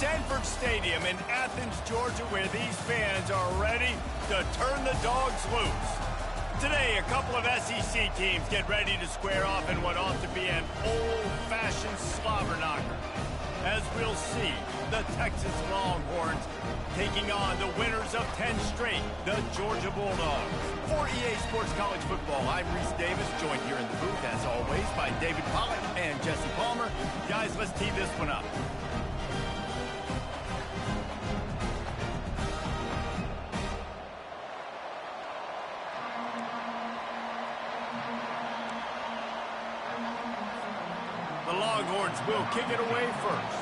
Sanford Stadium in Athens, Georgia, where these fans are ready to turn the dogs loose. Today, a couple of SEC teams get ready to square off in what ought to be an old-fashioned slobber knocker. As we'll see, the Texas Longhorns taking on the winners of 10 straight, the Georgia Bulldogs. For EA Sports College Football, I'm Reese Davis, joined here in the booth, as always, by David Pollack and Jesse Palmer. Guys, let's tee this one up. The Longhorns will kick it away first.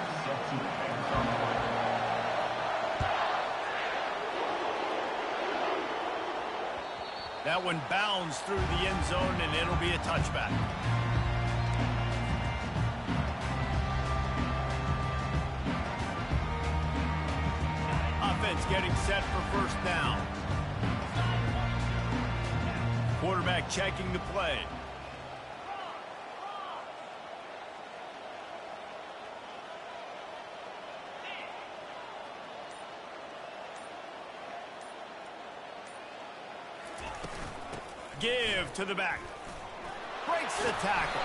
That one bounds through the end zone, and it'll be a touchback. Offense getting set for first down. Quarterback checking the play. Give to the back. Breaks the tackle.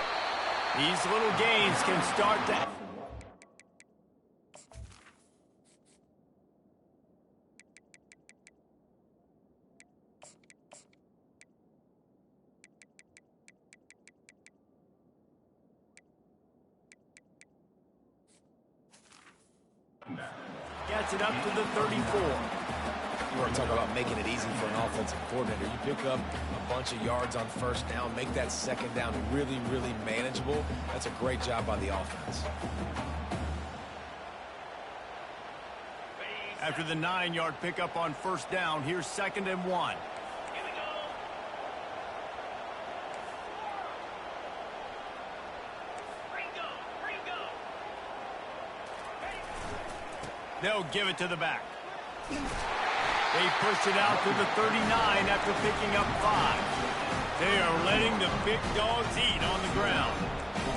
These little gains can start to... Gets it up to the 34. You want to talk about making it easy for an offensive coordinator. You pick up a bunch of yards on first down, make that second down really, really manageable. That's a great job by the offense. After the 9-yard pickup on first down, here's 2nd and 1. They'll give it to the back. They push it out to the 39 after picking up 5. They are letting the big dogs eat on the ground.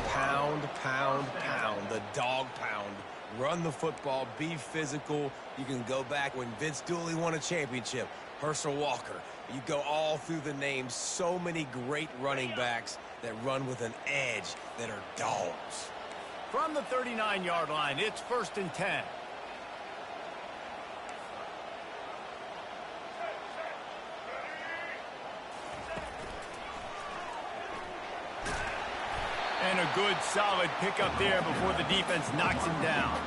Pound, pound, pound. The dog pound. Run the football. Be physical. You can go back when Vince Dooley won a championship. Herschel Walker. You go all through the names. So many great running backs that run with an edge that are dogs. From the 39-yard line, it's 1st and 10. And a good, solid pickup there before the defense knocks him down.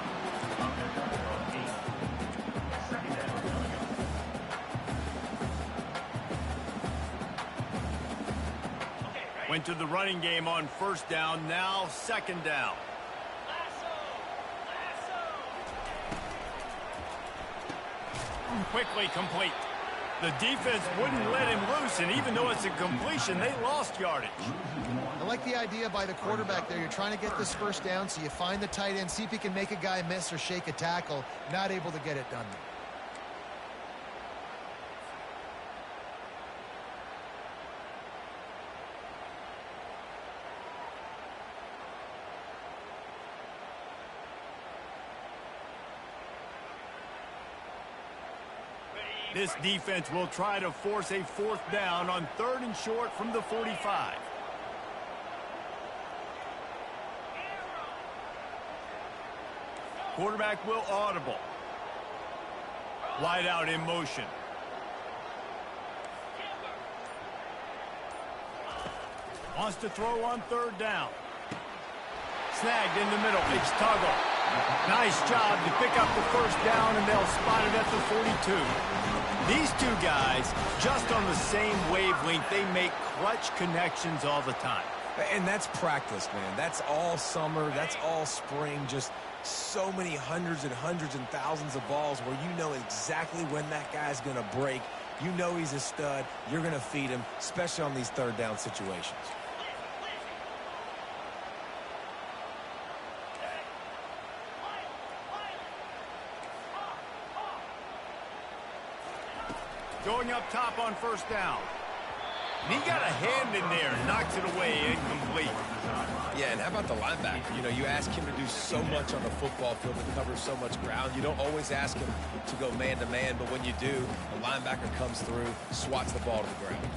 Went to the running game on first down, now 2nd down. Quickly complete. The defense wouldn't let him loose, and even though it's a completion, they lost yardage. I like the idea by the quarterback there. You're trying to get this first down, so you find the tight end, see if he can make a guy miss or shake a tackle. Not able to get it done. This defense will try to force a 4th down on 3rd and short from the 45. Quarterback will audible. Wide out in motion. Wants to throw on 3rd down. Snagged in the middle. It's Tuggle. Nice job to pick up the first down, and they'll spot it at the 42. These two guys, just on the same wavelength, they make clutch connections all the time. And that's practice, man. That's all summer. That's all spring. Just so many hundreds and thousands of balls where you know exactly when that guy's going to break. You know he's a stud. You're going to feed him, especially on these 3rd down situations. Going up top on first down. And he got a hand in there, knocks it away, incomplete. Yeah, and how about the linebacker? You know, you ask him to do so much on the football field and cover so much ground. You don't always ask him to go man-to-man, but when you do, the linebacker comes through, swats the ball to the ground.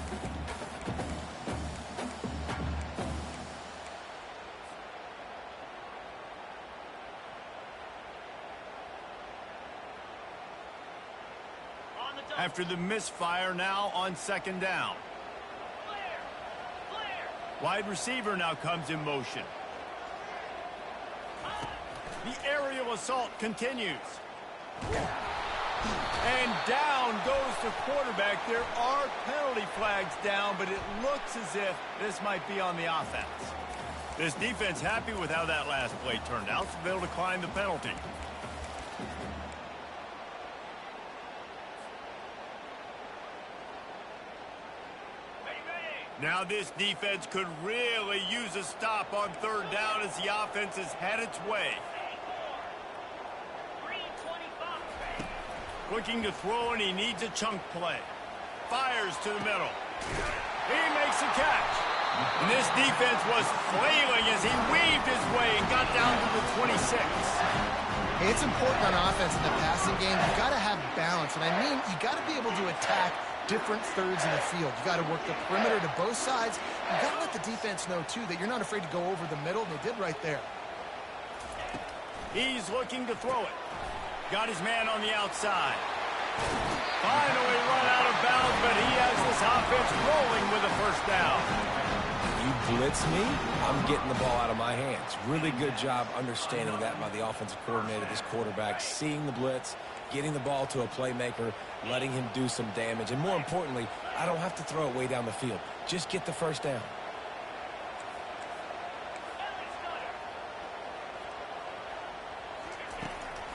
After the misfire, now on second down. Wide receiver now comes in motion. The aerial assault continues. And down goes the quarterback. There are penalty flags down, but it looks as if this might be on the offense. This defense happy with how that last play turned out, so they'll decline the penalty. Now this defense could really use a stop on third down as the offense has had its way. Looking to throw, and he needs a chunk play. Fires to the middle. He makes a catch. And this defense was flailing as he weaved his way and got down to the 26. Hey, it's important on offense in the passing game. You've got to have balance. And I mean, you got to be able to attack different thirds in the field. You got to work the perimeter to both sides. You got to let the defense know, too, that you're not afraid to go over the middle. They did right there. He's looking to throw it. Got his man on the outside. Finally run out of bounds, but he has this offense rolling with a first down. You blitz me, I'm getting the ball out of my hands. Really good job understanding that by the offensive coordinator, this quarterback, seeing the blitz, getting the ball to a playmaker, letting him do some damage. And more importantly, I don't have to throw it way down the field. Just get the first down.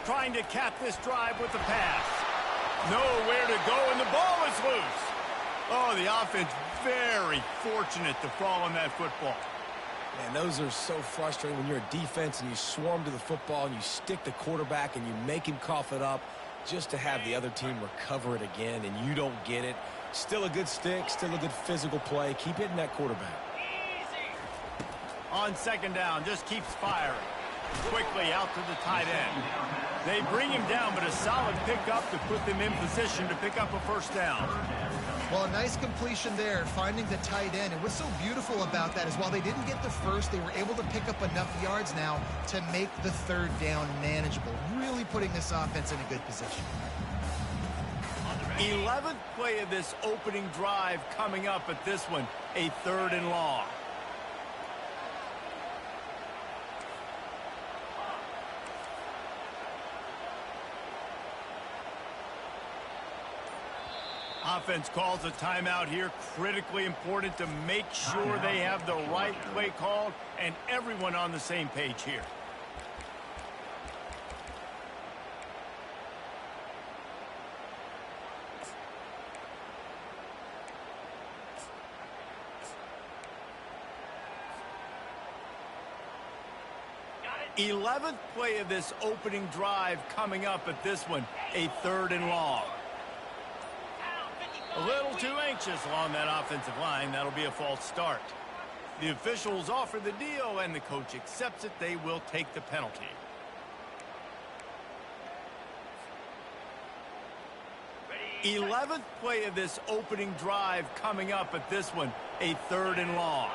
Trying to cap this drive with the pass. Nowhere to go, and the ball is loose. Oh, the offense very fortunate to fall on that football. Man, those are so frustrating when you're a defense and you swarm to the football and you stick the quarterback and you make him cough it up just to have the other team recover it again, and you don't get it. Still a good stick, still a good physical play. Keep hitting that quarterback. On second down, just keeps firing. Quickly out to the tight end. They bring him down, but a solid pickup to put them in position to pick up a first down. Well, a nice completion there, finding the tight end. And what's so beautiful about that is while they didn't get the first, they were able to pick up enough yards now to make the third down manageable, really putting this offense in a good position. 11th play of this opening drive coming up at this one, a third and long. Offense calls a timeout here. Critically important to make sure they have the right play called and everyone on the same page here. Got it. 11th play of this opening drive coming up at this one, a third and long. A little too anxious along that offensive line. That'll be a false start. The officials offer the deal, and the coach accepts it. They will take the penalty. Ready. 11th play of this opening drive coming up at this one, a third and long.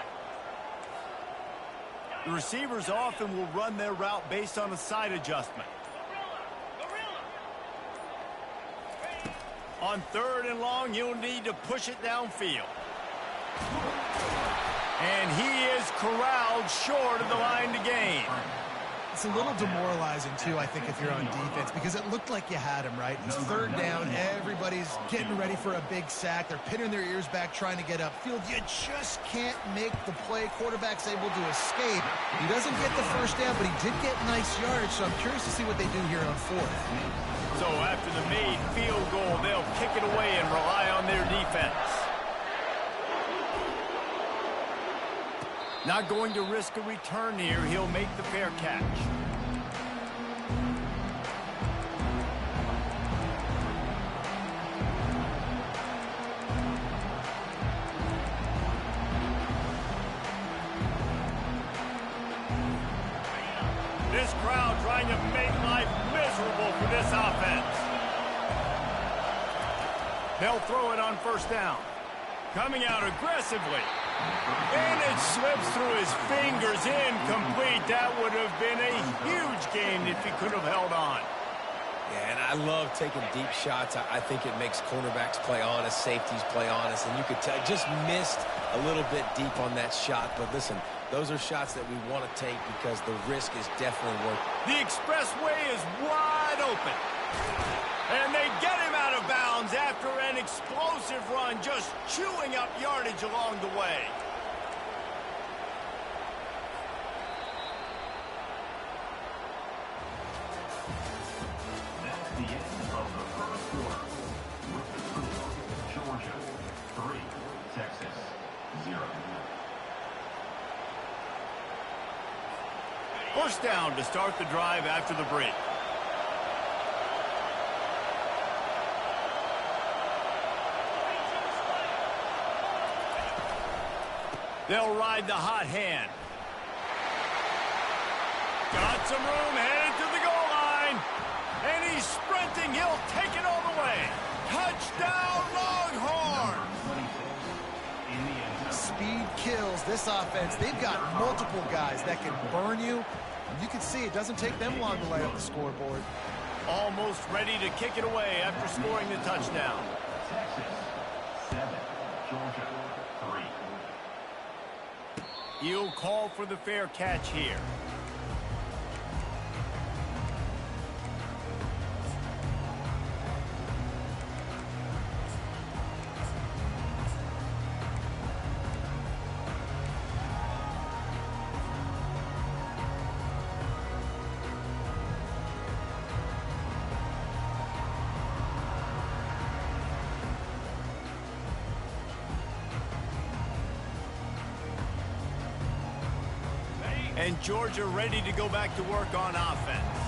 The receivers often will run their route based on a side adjustment. On third and long, you'll need to push it downfield. And he is corralled short of the line to gain. It's a little demoralizing, too, I think, if you're on defense, because it looked like you had him, right? It's third down. Everybody's getting ready for a big sack. They're pinning their ears back trying to get upfield. You just can't make the play. Quarterback's able to escape. He doesn't get the first down, but he did get nice yardage, so I'm curious to see what they do here on fourth. So after the made field goal, they'll kick it away and rely on their defense. Not going to risk a return here. He'll make the fair catch. for this offense. They'll throw it on first down. Coming out aggressively. And it slips through his fingers, incomplete. That would have been a huge gain if he could have held on. Yeah, and I love taking deep shots. I think it makes cornerbacks play honest, safeties play honest, and you could tell just missed a little bit deep on that shot. But listen, those are shots that we want to take because the risk is definitely worth it. The expressway is wide open. And they get him out of bounds after an explosive run, just chewing up yardage along the way. That's the end of the first quarter. With the score, Georgia 3, Texas 0. First down to start the drive after the break. They'll ride the hot hand. Got some room, headed to the goal line. And he's sprinting. He'll take it all the way. Touchdown, Longhorns! Speed kills this offense. They've got multiple guys that can burn you. You can see it doesn't take them long to light up the scoreboard. Almost ready to kick it away after scoring the touchdown. Texas 7, Georgia 3. He'll call for the fair catch here. And Georgia ready to go back to work on offense.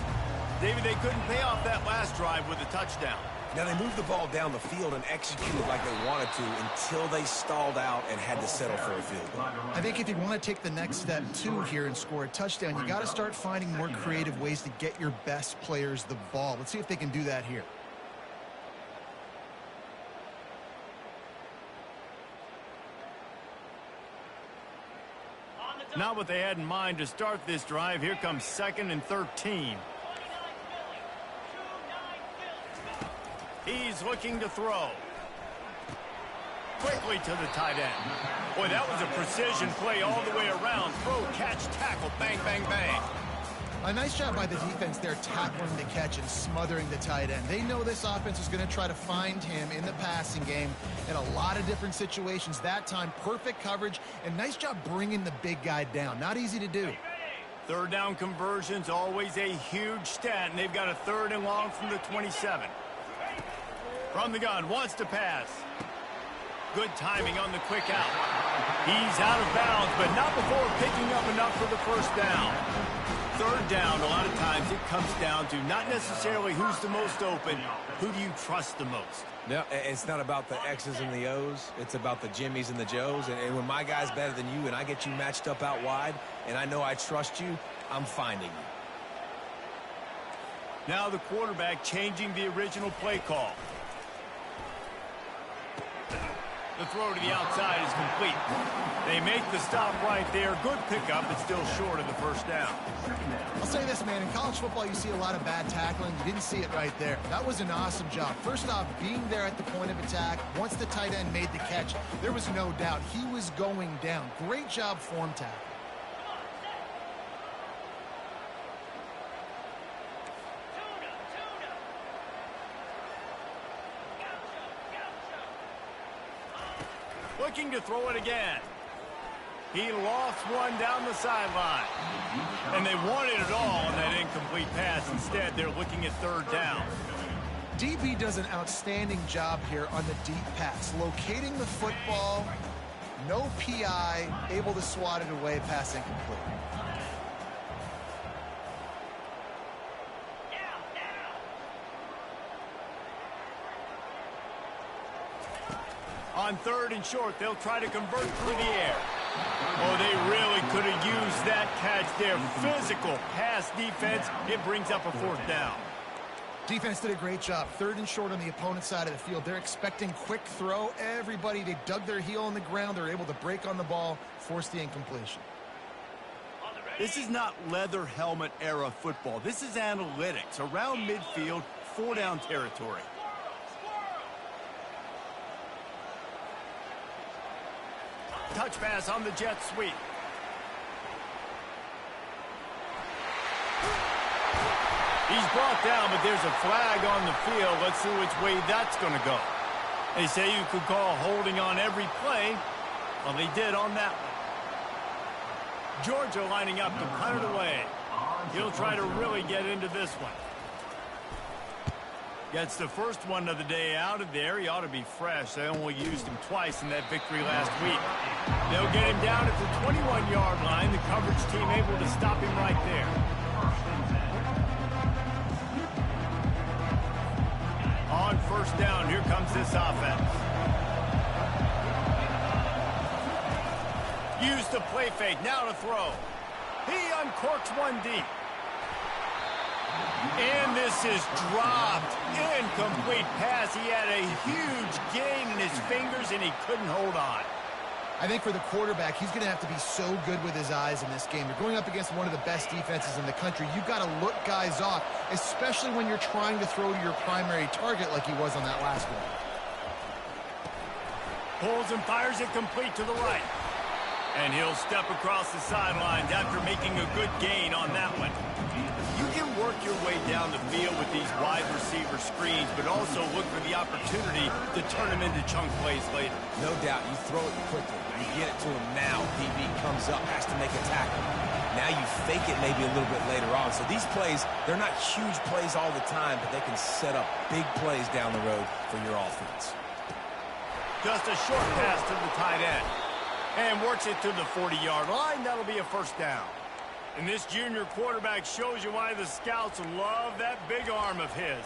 David, they couldn't pay off that last drive with a touchdown. Now, they moved the ball down the field and executed like they wanted to until they stalled out and had to settle for a field goal. I think if you want to take the next step, too, here and score a touchdown, you got to start finding more creative ways to get your best players the ball. Let's see if they can do that here. Not what they had in mind to start this drive. Here comes 2nd and 13. He's looking to throw. Quickly to the tight end. Boy, that was a precision play all the way around. Throw, catch, tackle, bang, bang, bang. A nice job by the defense there tackling the catch and smothering the tight end. They know this offense is going to try to find him in the passing game in a lot of different situations. That time, perfect coverage, and nice job bringing the big guy down. Not easy to do. Third down conversions, always a huge stat, and they've got a 3rd and long from the 27. From the gun, wants to pass. Good timing on the quick out. He's out of bounds, but not before picking up enough for the first down. 3rd down, a lot of times it comes down to not necessarily who's the most open, who do you trust the most? No, it's not about the X's and the O's. It's about the Jimmies and the Joes. And when my guy's better than you and I get you matched up out wide and I know I trust you, I'm finding you. Now the quarterback changing the original play call. The throw to the outside is complete. They make the stop right there. Good pickup, but still short of the first down. I'll say this, man. In college football, you see a lot of bad tackling. You didn't see it right there. That was an awesome job. First off, being there at the point of attack. Once the tight end made the catch, there was no doubt he was going down. Great job form tackle. Looking to throw it again. He lost one down the sideline. And they wanted it all on that incomplete pass. Instead, they're looking at 3rd down. DB does an outstanding job here on the deep pass. Locating the football, no PI, able to swat it away, pass incomplete. On 3rd and short, they'll try to convert through the air. Oh, they really could have used that catch there. Physical pass defense. It brings up a 4th down. Defense did a great job. 3rd and short on the opponent's side of the field. They're expecting quick throw. Everybody, they dug their heel on the ground. They're able to break on the ball, force the incompletion. This is not leather helmet era football. This is analytics. Around midfield, 4-down territory. Touch pass on the jet sweep. He's brought down, but there's a flag on the field. Let's see which way that's going to go. They say you could call holding on every play. Well, they did on that one. Georgia lining up to punt it away. He'll try to really get into this one. Gets the first one of the day out of there. He ought to be fresh. They only used him twice in that victory last week. They'll get him down at the 21-yard line. The coverage team able to stop him right there. On first down, here comes this offense. Use the play fake, now to throw. He uncorks one deep. And this is dropped. Incomplete pass. He had a huge gain in his fingers, and he couldn't hold on. I think for the quarterback, he's going to have to be so good with his eyes in this game. You're going up against one of the best defenses in the country. You've got to look guys off, especially when you're trying to throw to your primary target like he was on that last one. Pulls and fires it complete to the right. And he'll step across the sidelines after making a good gain on that one. You can work your way down the field with these wide receiver screens, but also look for the opportunity to turn them into chunk plays later. No doubt, you throw it quickly. You get it to him now. DB comes up, has to make a tackle. Now you fake it maybe a little bit later on. So these plays, they're not huge plays all the time, but they can set up big plays down the road for your offense. Just a short pass to the tight end. And works it to the 40-yard line. That'll be a first down. And this junior quarterback shows you why the scouts love that big arm of his.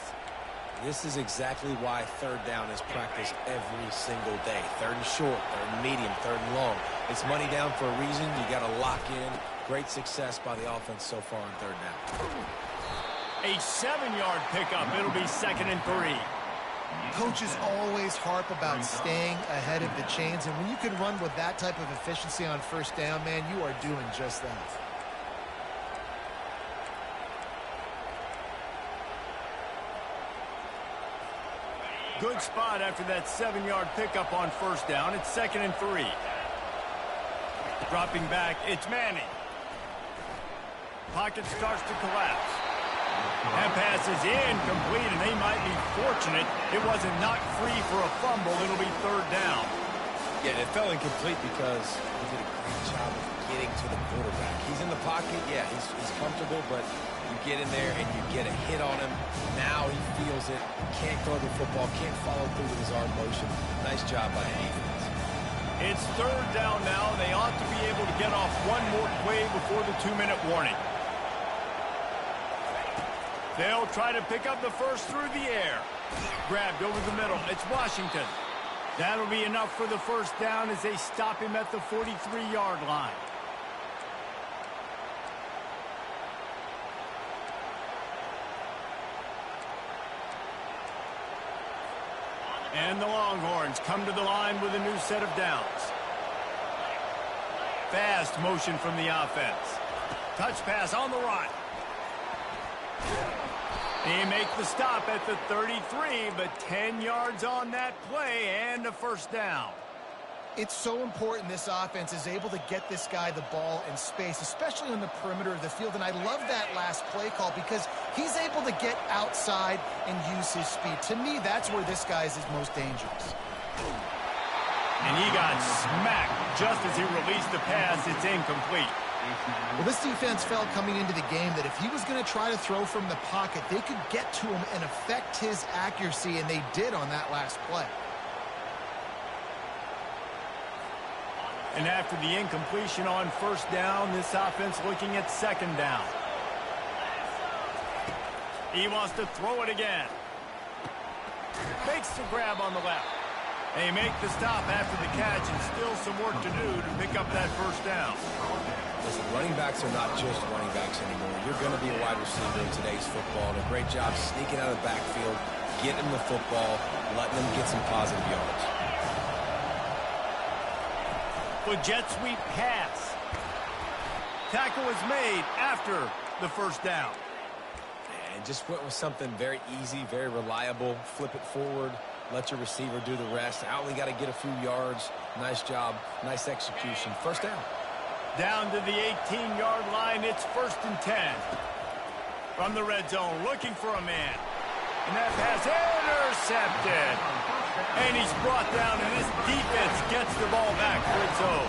This is exactly why 3rd down is practiced every single day. 3rd and short, 3rd and medium, 3rd and long. It's money down for a reason. You got to lock in. Great success by the offense so far on 3rd down. A 7-yard pickup. It'll be 2nd and 3. Coaches always harp about staying ahead of the chains, and when you can run with that type of efficiency on 1st down, man, you are doing just that. Good spot after that 7-yard pickup on 1st down. It's 2nd and 3. Dropping back, it's Manning. Pocket starts to collapse. That pass is incomplete, and they might be fortunate it wasn't knocked free for a fumble. It'll be 3rd down. Yeah, it fell incomplete because he did a great job of getting to the quarterback. He's in the pocket. Yeah, he's comfortable, but you get in there and you get a hit on him. Now he feels it. Can't throw the football. Can't follow through with his arm motion. Nice job by the defense. It's 3rd down now. They ought to be able to get off one more play before the 2-minute warning. They'll try to pick up the first through the air. Grabbed over the middle. It's Washington. That'll be enough for the first down as they stop him at the 43-yard line. And the Longhorns come to the line with a new set of downs. Fast motion from the offense. Touch pass on the run. They make the stop at the 33, but 10 yards on that play and a first down. It's so important this offense is able to get this guy the ball in space, especially on the perimeter of the field. And I love that last play call because he's able to get outside and use his speed. To me, that's where this guy is his most dangerous. And he got smacked just as he released the pass. It's incomplete. Well, this defense felt coming into the game that if he was going to try to throw from the pocket, they could get to him and affect his accuracy, and they did on that last play. And after the incompletion on first down, this offense looking at 2nd down. He wants to throw it again. Makes the grab on the left. They make the stop after the catch, and still some work to do to pick up that first down. Listen, running backs are not just running backs anymore. You're going to be a wide receiver in today's football. And a great job sneaking out of the backfield, getting them the football, letting them get some positive yards. The jet sweep pass. Tackle is made after the first down. And just went with something very easy, very reliable. Flip it forward. Let your receiver do the rest. I only got to get a few yards. Nice job. Nice execution. First down. Down to the 18-yard line. It's 1st and 10. From the red zone, looking for a man. And that pass intercepted. And he's brought down, and this defense gets the ball back for its own.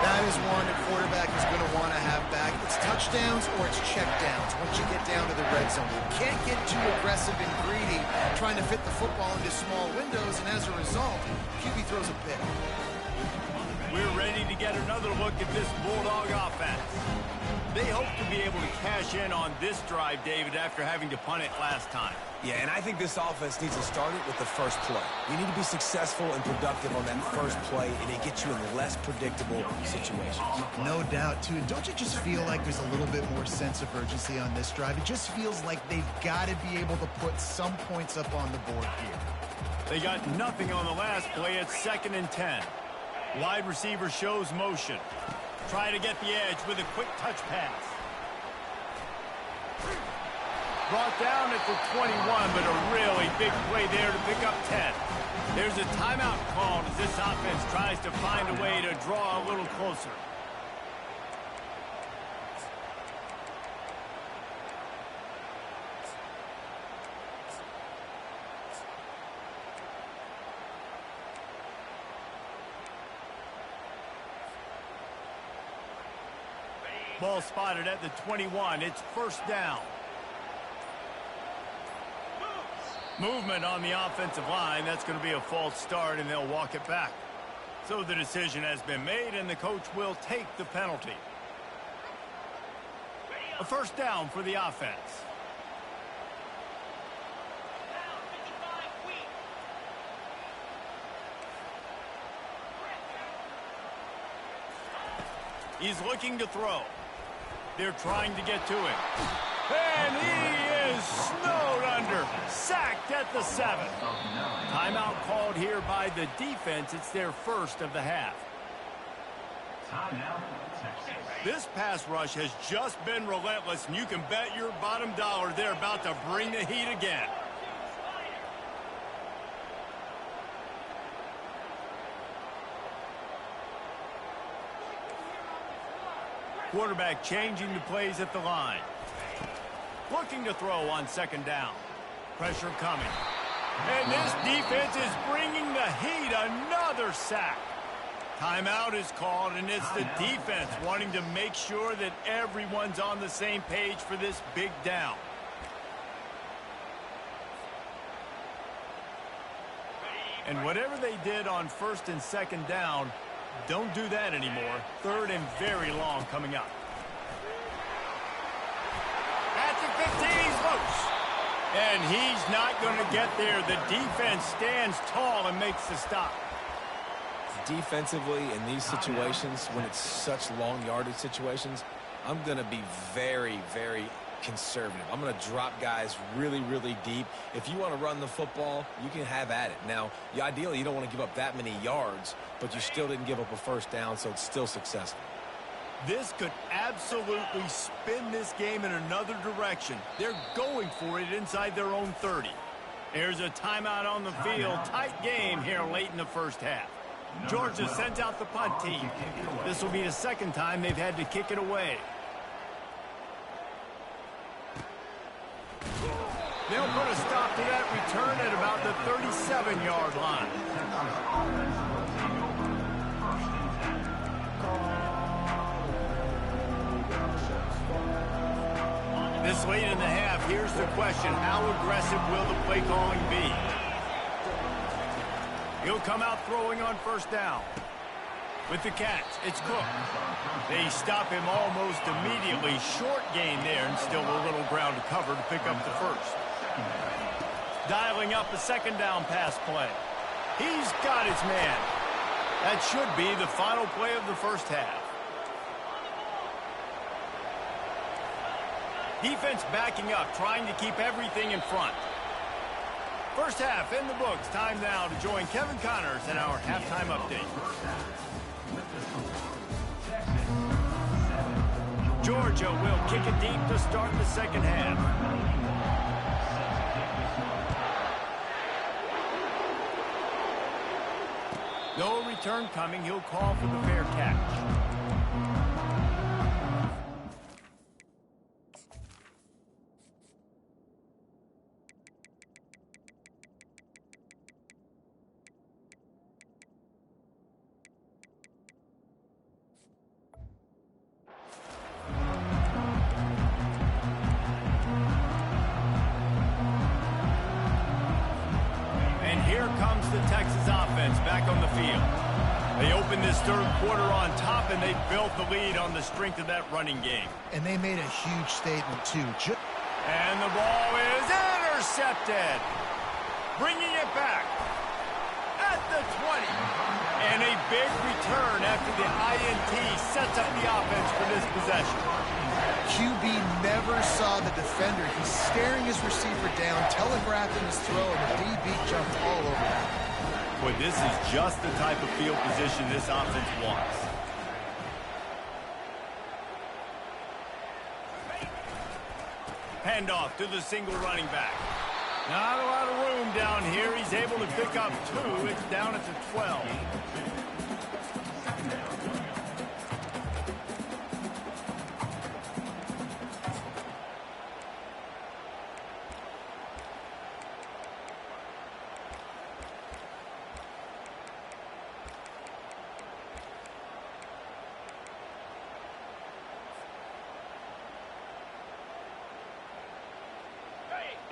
That is one a quarterback is going to want to have back. It's touchdowns or it's checkdowns once you get down to the red zone. You can't get too aggressive and greedy trying to fit the football into small windows, and as a result, QB throws a pick. We're ready to get another look at this Bulldog offense. They hope to be able to cash in on this drive, David, after having to punt it last time. Yeah, and I think this offense needs to start it with the first play. You need to be successful and productive on that first play, and it gets you in less predictable situations. No doubt, too. And don't you just feel like there's a little bit more sense of urgency on this drive? It just feels like they've got to be able to put some points up on the board here. They got nothing on the last play. It's 2nd and 10. Wide receiver shows motion. Try to get the edge with a quick touch pass. Brought down at the 21, but a really big play there to pick up 10. There's a timeout called as this offense tries to find a way to draw a little closer. Ball spotted at the 21. It's 1st down. Movement on the offensive line. That's going to be a false start, and they'll walk it back. So the decision has been made, and the coach will take the penalty. A 1st down for the offense. He's looking to throw. They're trying to get to him. And he is snowed under. Sacked at the 7. Timeout called here by the defense. It's their first of the half. This pass rush has just been relentless, and you can bet your bottom dollar they're about to bring the heat again. Quarterback changing the plays at the line. Looking to throw on 2nd down. Pressure coming. And this defense is bringing the heat. Another sack. Timeout is called, and it's the defense wanting to make sure that everyone's on the same page for this big down. And whatever they did on 1st and 2nd down, don't do that anymore. 3rd and very long coming up. At the 15, he's loose. And he's not going to get there. The defense stands tall and makes the stop. Defensively, in these situations, when it's such long yardage situations, I'm going to be very, very conservative. I'm going to drop guys really, really deep. If you want to run the football, you can have at it. Now, ideally, you don't want to give up that many yards, but you still didn't give up a 1st down, so it's still successful. This could absolutely spin this game in another direction. They're going for it inside their own 30. There's a timeout on the field. Tight game here late in the first half. Georgia sends out the punt team. This will be the 2nd time they've had to kick it away. They'll put a stop to that return at about the 37-yard line. This late in the half, here's the question. How aggressive will the play calling be? He'll come out throwing on 1st down. With the catch, it's Cook. They stop him almost immediately. Short gain there, and still a little ground to cover to pick up the 1st. Dialing up a 2nd down pass play. He's got his man. That should be the final play of the first half. Defense backing up, trying to keep everything in front. First half in the books. Time now to join Kevin Connors in our halftime update. Georgia will kick it deep to start the second half. No return coming. He'll call for the fair catch. Here comes the Texas offense back on the field. They opened this third quarter on top, and they built the lead on the strength of that running game. And they made a huge statement, too. And the ball is intercepted. Bringing it back at the 20. And a big return after the INT sets up the offense for this possession. QB never saw the defender. He's staring his receiver down, telegraphing his throw, and the DB jumped all over him. Boy, this is just the type of field position this offense wants. Handoff to the single running back. Not a lot of room down here. He's able to pick up 2. It's down at the 12.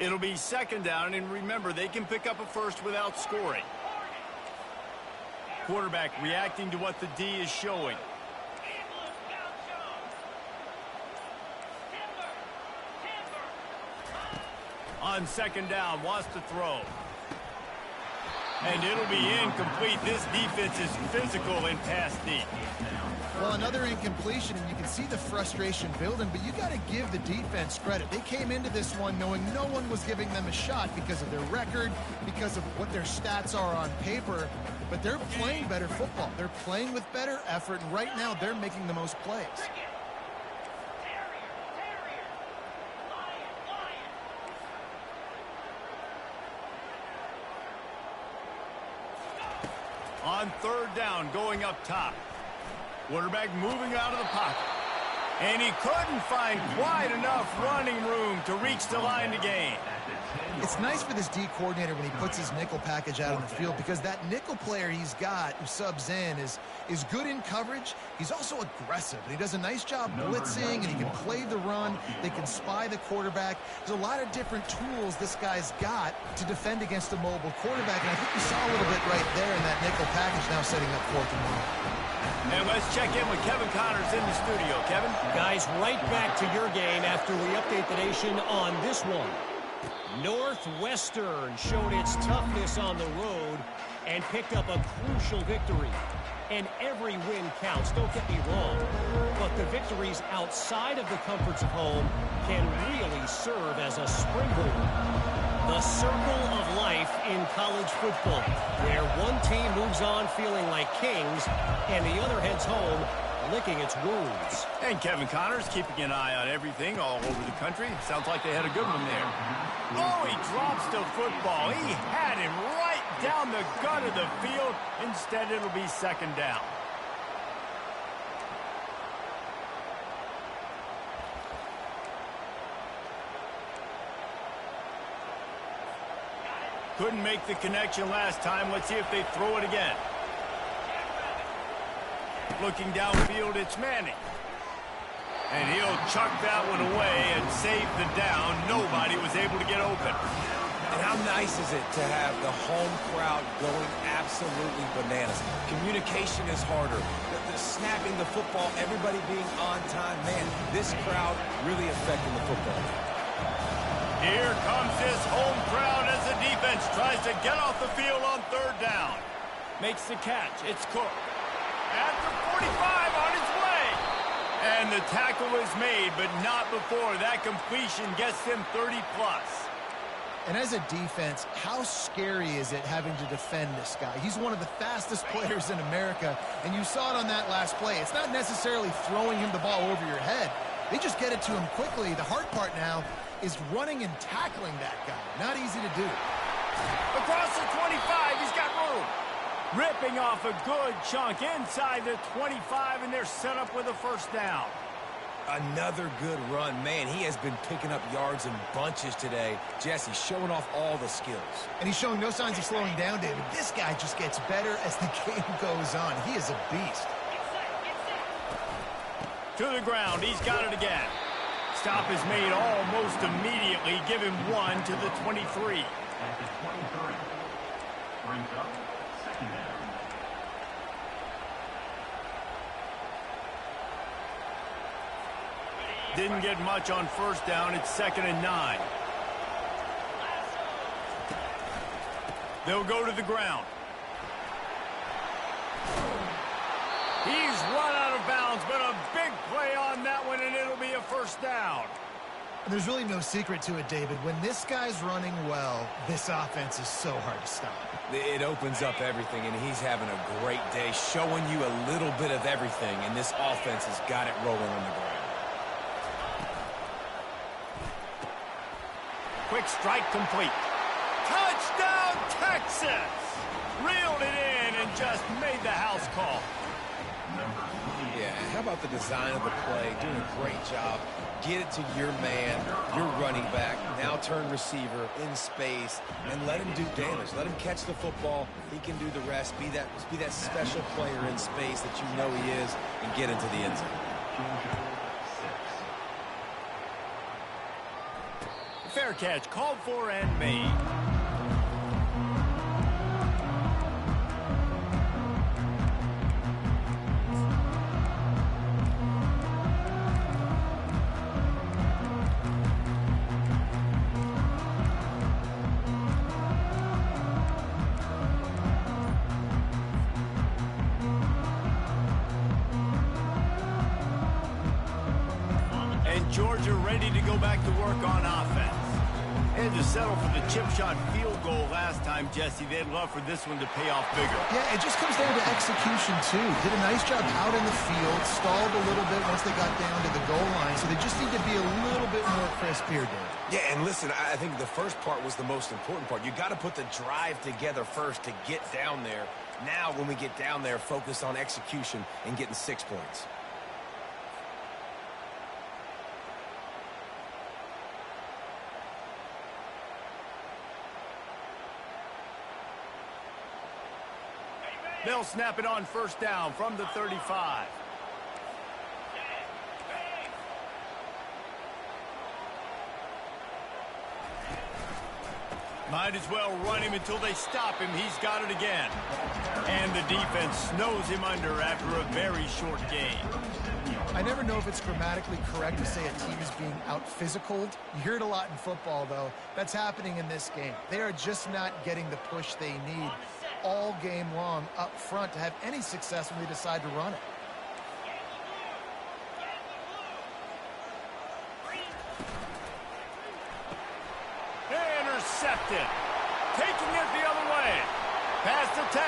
It'll be second down, and remember, they can pick up a first without scoring. Quarterback reacting to what the D is showing. On second down, wants to throw. And it'll be incomplete. This defense is physical in pass D. Well, another incompletion, and you can see the frustration building, but you got to give the defense credit. They came into this one knowing no one was giving them a shot because of their record, because of what their stats are on paper, but they're playing better football. They're playing with better effort, and right now they're making the most plays. On third down, going up top. Quarterback moving out of the pocket. And he couldn't find quite enough running room to reach the line to gain. It's nice for this D coordinator when he puts his nickel package out on the field, because that nickel player he's got who subs in is good in coverage. He's also aggressive, and he does a nice job blitzing, and he can play the run. They can spy the quarterback. There's a lot of different tools this guy's got to defend against a mobile quarterback, and I think we saw a little bit right there in that nickel package, now setting up 4th and 1. And let's check in with Kevin Connors in the studio. Kevin? Guys, right back to your game after we update the nation on this one. Northwestern showed its toughness on the road and picked up a crucial victory. And every win counts, don't get me wrong. But the victories outside of the comforts of home can really serve as a springboard. The circle of life in college football, where one team moves on feeling like kings and the other heads home licking its wounds. And Kevin Connors keeping an eye on everything all over the country. Sounds like they had a good one there. Oh, he drops the football. He had him right down the gut of the field. Instead, it'll be second down. Couldn't make the connection last time. Let's see if they throw it again. Looking downfield, it's Manning. And he'll chuck that one away and save the down. Nobody was able to get open. And how nice is it to have the home crowd going absolutely bananas? Communication is harder. The snapping the football, everybody being on time. Man, this crowd really affecting the football. Here comes this home crowd as the defense tries to get off the field on third down. Makes the catch. It's Cook. At the 45 on his way. And the tackle is made, but not before that completion gets them 30+. And as a defense, how scary is it having to defend this guy? He's one of the fastest players in America, and you saw it on that last play. It's not necessarily throwing him the ball over your head. They just get it to him quickly. The hard part now is running and tackling that guy. Not easy to do. Across the 25, he's got room. Ripping off a good chunk inside the 25, and they're set up with a first down. Another good run. Man, he has been picking up yards in bunches today. Jesse showing off all the skills. And he's showing no signs of slowing down, David. This guy just gets better as the game goes on. He is a beast. To the ground. He's got it again. Stop is made almost immediately. Give him 1 to the 23. At the 23. Brings up second down. Didn't get much on first down. It's 2nd and 9. They'll go to the ground. He's run out of bounds, but a big play on that one, and it'll be a first down. There's really no secret to it, David. When this guy's running well, this offense is so hard to stop. It opens up everything, and he's having a great day, showing you a little bit of everything, and this offense has got it rolling on the ground. Quick strike complete. Touchdown, Texas! Reeled it in and just made the house call. Yeah, how about the design of the play? Doing a great job. Get it to your man, your running back, now turn receiver in space, and let him do damage. Let him catch the football. He can do the rest. Be that special player in space that you know he is, and get into the end zone. Fair catch, called for and made. And Georgia ready to go back to work on offense. Had to settle for the chip shot field goal last time, Jesse. They'd love for this one to pay off bigger. Yeah, it just comes down to execution, too. Did a nice job out in the field, stalled a little bit once they got down to the goal line, so they just need to be a little bit more crisp here, Dave. Yeah, and listen, I think the first part was the most important part. You got to put the drive together first to get down there. Now, when we get down there, focus on execution and getting 6 points. They'll snap it on first down from the 35. Might as well run him until they stop him. He's got it again. And the defense snows him under after a very short game. I never know if it's grammatically correct to say a team is being out-physicaled. You hear it a lot in football, though. That's happening in this game. They are just not getting the push they need all game long up front to have any success when they decide to run it. Intercepted. Taking it the other way. Past the 10.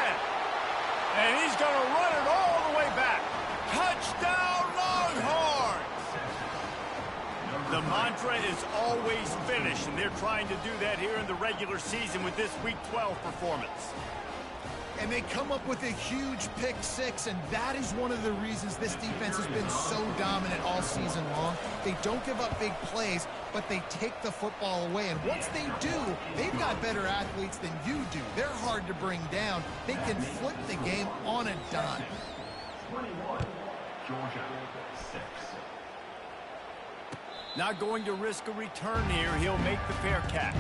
And he's going to run it all the way back. Touchdown, Longhorns! The mantra is always finish, and they're trying to do that here in the regular season with this Week 12 performance. And they come up with a huge pick six, and that is one of the reasons this defense has been so dominant all season long. They don't give up big plays, but they take the football away. And once they do, they've got better athletes than you do. They're hard to bring down. They can flip the game on a dime. 21, Georgia, 6. Not going to risk a return here. He'll make the fair catch.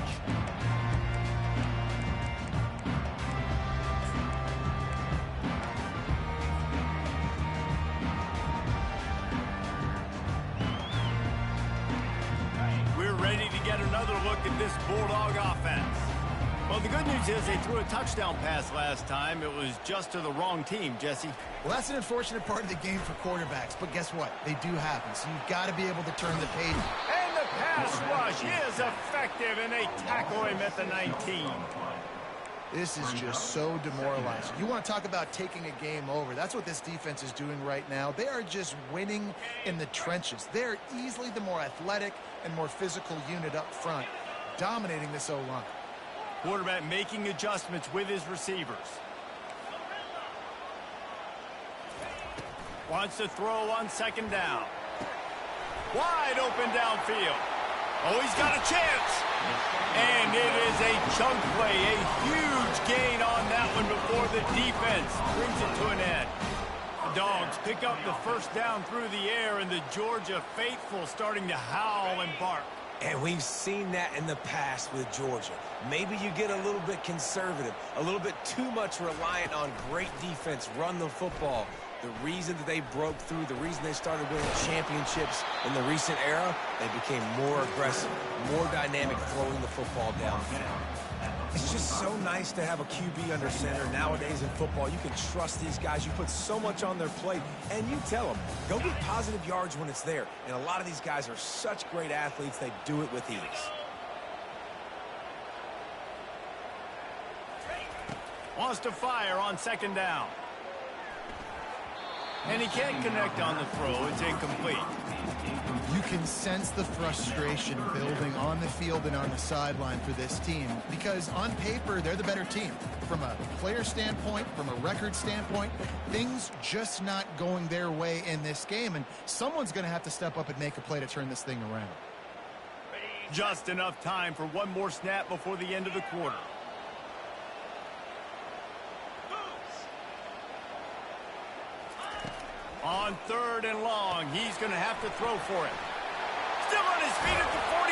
We're ready to get another look at this Bulldog offense. Well, the good news is they threw a touchdown pass last time. It was just to the wrong team, Jesse. Well, that's an unfortunate part of the game for quarterbacks, but guess what? They do happen, so you've got to be able to turn the page. And the pass rush is effective, and they tackle him at the 19. This is just so demoralizing. You want to talk about taking a game over. That's what this defense is doing right now. They are just winning in the trenches. They're easily the more athletic and more physical unit up front, dominating this O-line. Quarterback making adjustments with his receivers. Wants to throw on second down. Wide open downfield. Oh, he's got a chance. And it is a chunk play, a huge gain on that one before the defense brings it to an end. The Dogs pick up the first down through the air, and the Georgia faithful starting to howl and bark. And we've seen that in the past with Georgia. Maybe you get a little bit conservative, a little bit too much reliant on great defense, run the football. The reason that they broke through, the reason they started winning championships in the recent era, they became more aggressive, more dynamic throwing the football downfield. It's just so nice to have a QB under center. Nowadays in football, you can trust these guys. You put so much on their plate, and you tell them, go get positive yards when it's there. And a lot of these guys are such great athletes, they do it with ease. Wants to fire on second down. And he can't connect on the throw. It's incomplete. You can sense the frustration building on the field and on the sideline for this team because on paper, they're the better team. From a player standpoint, from a record standpoint, things just not going their way in this game, and someone's going to have to step up and make a play to turn this thing around. Just enough time for one more snap before the end of the quarter. On third and long, he's going to have to throw for it. Still on his feet at the 45.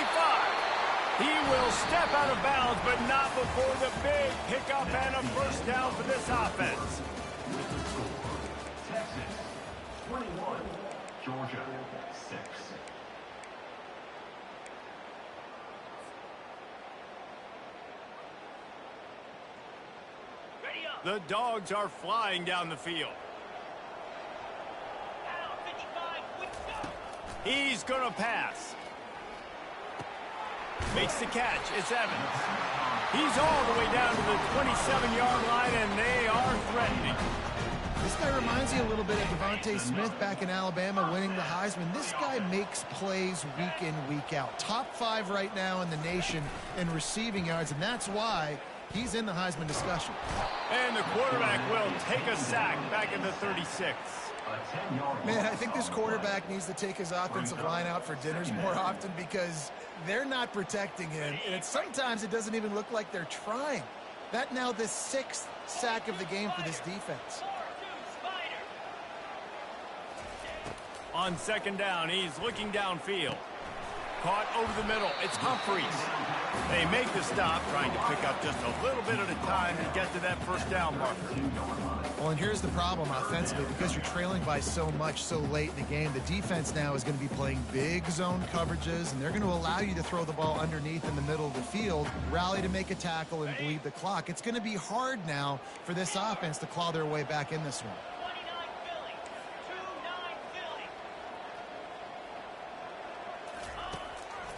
He will step out of bounds, but not before the big pickup and a first down for this offense. Texas 21, Georgia 6. The Dogs are flying down the field. He's going to pass. Makes the catch. It's Evans. He's all the way down to the 27-yard line, and they are threatening. This guy reminds you a little bit of Devontae Smith back in Alabama winning the Heisman. This guy makes plays week in, week out. Top 5 right now in the nation in receiving yards, and that's why he's in the Heisman discussion. And the quarterback will take a sack back at the 36. Man, I think this quarterback needs to take his offensive line out for dinners more often because they're not protecting him. And sometimes it doesn't even look like they're trying. That now the 6th sack of the game for this defense. On second down, he's looking downfield. Caught over the middle. It's Humphreys. They make the stop, trying to pick up just a little bit at a time to get to that first down marker. Well, and here's the problem offensively. Because you're trailing by so much so late in the game, the defense now is going to be playing big zone coverages, and they're going to allow you to throw the ball underneath in the middle of the field, rally to make a tackle, and bleed the clock. It's going to be hard now for this offense to claw their way back in this one.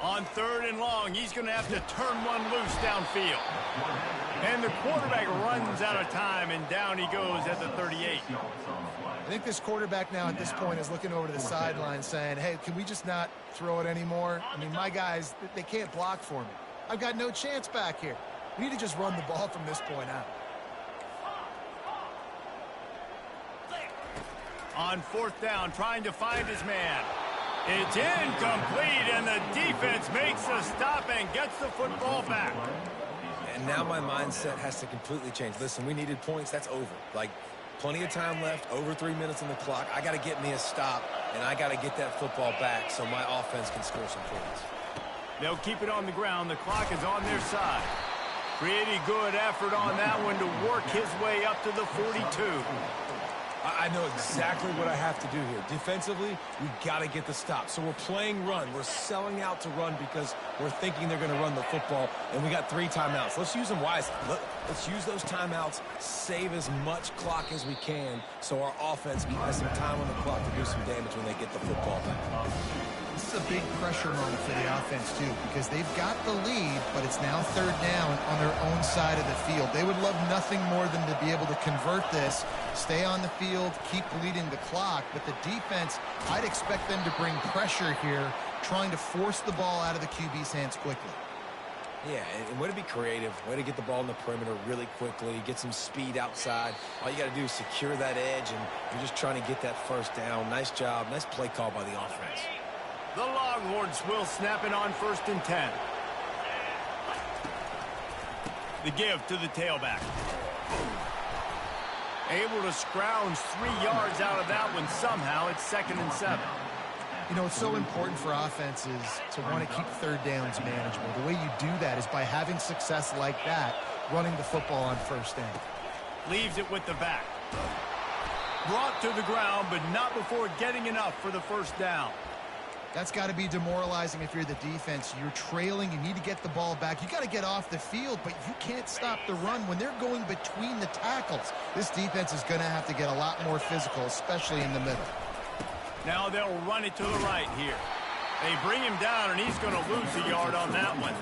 On third and long, he's going to have to turn one loose downfield. And the quarterback runs out of time, and down he goes at the 38. I think this quarterback now at this point is looking over to the sideline saying, hey, can we just not throw it anymore? I mean, my guys, they can't block for me. I've got no chance back here. We need to just run the ball from this point out. On fourth down, trying to find his man. It's incomplete, and the defense makes the stop and gets the football back. And now my mindset has to completely change. Listen, we needed points. That's over. Like, plenty of time left, over 3 minutes on the clock. I got to get me a stop, and I got to get that football back so my offense can score some points. They'll keep it on the ground. The clock is on their side. Pretty good effort on that one to work his way up to the 42. I know exactly what I have to do here. Defensively, we got to get the stop. So we're playing run. We're selling out to run because we're thinking they're going to run the football, and we got 3 timeouts. Let's use them wisely. Let's use those timeouts, save as much clock as we can so our offense has some time on the clock to do some damage when they get the football back. This is a big pressure moment for the offense, too, because they've got the lead, but it's now 3rd down on their own side of the field. They would love nothing more than to be able to convert this, stay on the field, keep leading the clock. But the defense, I'd expect them to bring pressure here, trying to force the ball out of the QB's hands quickly. Yeah, and way to be creative, way to get the ball in the perimeter really quickly, get some speed outside. All you got to do is secure that edge, and you're just trying to get that 1st down. Nice job, nice play call by the offense. The Longhorns will snap it on 1st and 10. The give to the tailback. Able to scrounge 3 yards out of that one somehow. It's 2nd and 7. You know, it's so important for offenses to want to keep 3rd downs manageable. The way you do that is by having success like that, running the football on 1st down. Leaves it with the back. Brought to the ground, but not before getting enough for the 1st down. That's got to be demoralizing if you're the defense. You're trailing. You need to get the ball back. You got to get off the field, but you can't stop the run when they're going between the tackles. This defense is going to have to get a lot more physical, especially in the middle. Now they'll run it to the right here. They bring him down, and he's going to lose a yard on that one.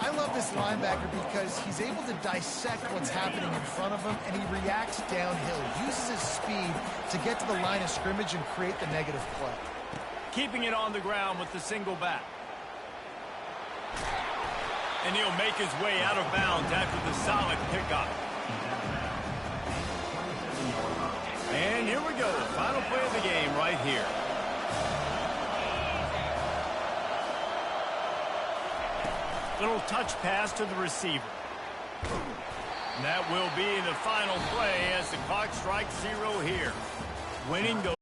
I love this linebacker because he's able to dissect what's happening in front of him, and he reacts downhill, uses his speed to get to the line of scrimmage and create the negative play. Keeping it on the ground with the single back. And he'll make his way out of bounds after the solid pickup. And here we go. Final play of the game right here. Little touch pass to the receiver. And that will be the final play as the clock strikes 0 here. Winning the